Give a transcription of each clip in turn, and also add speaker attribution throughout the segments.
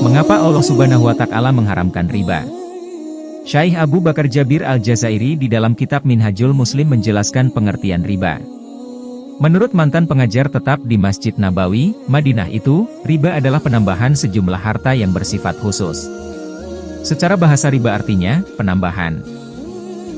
Speaker 1: Mengapa Allah Subhanahu wa Ta'ala mengharamkan riba? Syekh Abu Bakar Jabir Al-Jazairi di dalam kitab Minhajul Muslim menjelaskan pengertian riba. Menurut mantan pengajar tetap di Masjid Nabawi, Madinah itu, riba adalah penambahan sejumlah harta yang bersifat khusus. Secara bahasa riba artinya, penambahan.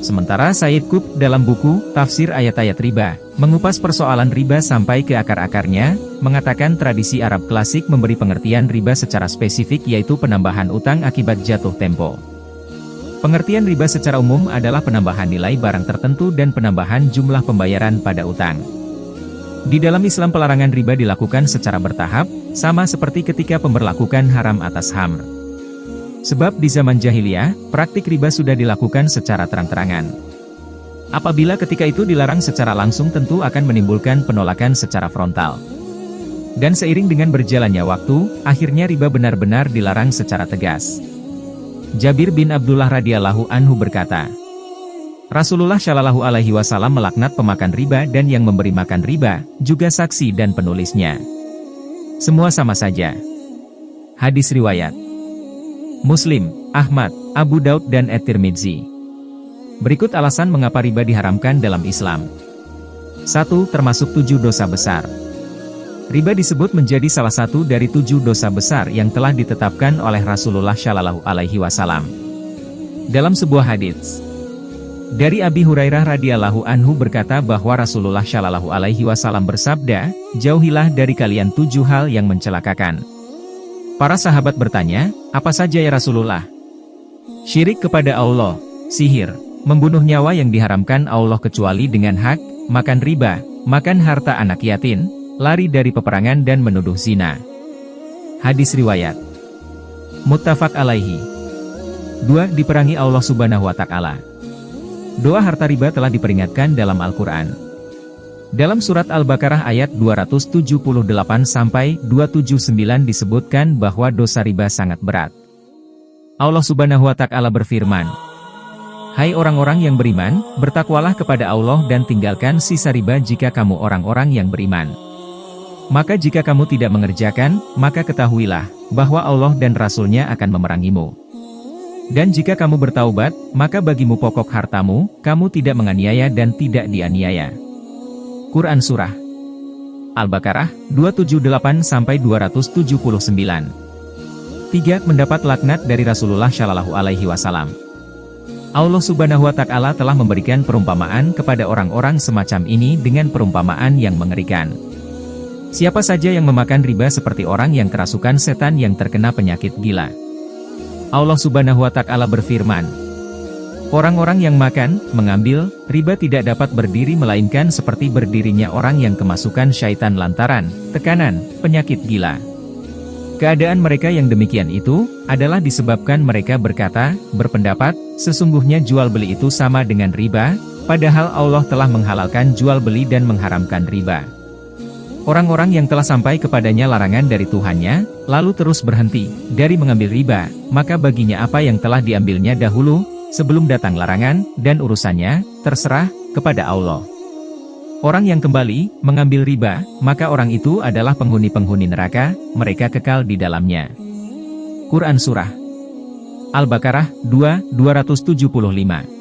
Speaker 1: Sementara Sayyid Qutb dalam buku, Tafsir Ayat-Ayat Riba, mengupas persoalan riba sampai ke akar-akarnya, mengatakan tradisi Arab klasik memberi pengertian riba secara spesifik yaitu penambahan utang akibat jatuh tempo. Pengertian riba secara umum adalah penambahan nilai barang tertentu dan penambahan jumlah pembayaran pada utang. Di dalam Islam pelarangan riba dilakukan secara bertahap, sama seperti ketika pemberlakukan haram atas khamr. Sebab di zaman jahiliyah, praktik riba sudah dilakukan secara terang-terangan. Apabila ketika itu dilarang secara langsung tentu akan menimbulkan penolakan secara frontal. Dan seiring dengan berjalannya waktu, akhirnya riba benar-benar dilarang secara tegas. Jabir bin Abdullah radhiyallahu anhu berkata, Rasulullah Shallallahu alaihi wasallam melaknat pemakan riba dan yang memberi makan riba, juga saksi dan penulisnya. Semua sama saja. Hadis riwayat Muslim, Ahmad, Abu Daud dan At-Tirmidzi. Berikut alasan mengapa riba diharamkan dalam Islam. 1. Termasuk 7 dosa besar. Riba disebut menjadi salah satu dari 7 dosa besar yang telah ditetapkan oleh Rasulullah Shallallahu alaihi wasallam. Dalam sebuah hadits dari Abi Hurairah radhiyallahu anhu berkata bahwa Rasulullah Shallallahu alaihi wasallam bersabda, "Jauhilah dari kalian 7 hal yang mencelakakan." Para sahabat bertanya, "Apa saja ya Rasulullah?" Syirik kepada Allah, sihir, membunuh nyawa yang diharamkan Allah kecuali dengan hak, makan riba, makan harta anak yatim, lari dari peperangan dan menuduh zina. Hadis riwayat muttafaq alaihi. 2. Diperangi Allah Subhanahu wa Ta'ala. Doa harta riba telah diperingatkan dalam Al-Quran. Dalam surat Al-Baqarah ayat 278-279 disebutkan bahwa dosa riba sangat berat. Allah Subhanahu wa Ta'ala berfirman, "Hai orang-orang yang beriman, bertakwalah kepada Allah dan tinggalkan sisa riba jika kamu orang-orang yang beriman. Maka jika kamu tidak mengerjakan, maka ketahuilah bahwa Allah dan Rasul-Nya akan memerangimu. Dan jika kamu bertaubat, maka bagimu pokok hartamu, kamu tidak menganiaya dan tidak dianiaya." Quran Surah Al-Baqarah 278-279. 3. Mendapat laknat dari Rasulullah Shallallahu alaihi wasallam. Allah Subhanahu wa Ta'ala telah memberikan perumpamaan kepada orang-orang semacam ini dengan perumpamaan yang mengerikan. Siapa saja yang memakan riba seperti orang yang kerasukan setan yang terkena penyakit gila. Allah Subhanahu wa Ta'ala berfirman, orang-orang yang makan, mengambil, riba tidak dapat berdiri melainkan seperti berdirinya orang yang kemasukan syaitan lantaran tekanan, penyakit gila. Keadaan mereka yang demikian itu, adalah disebabkan mereka berpendapat, sesungguhnya jual beli itu sama dengan riba, padahal Allah telah menghalalkan jual beli dan mengharamkan riba. Orang-orang yang telah sampai kepadanya larangan dari Tuhannya, lalu terus berhenti dari mengambil riba, maka baginya apa yang telah diambilnya dahulu, sebelum datang larangan, dan urusannya, terserah, kepada Allah. Orang yang kembali, mengambil riba, maka orang itu adalah penghuni-penghuni neraka, mereka kekal di dalamnya. Quran Surah Al-Baqarah 2:275.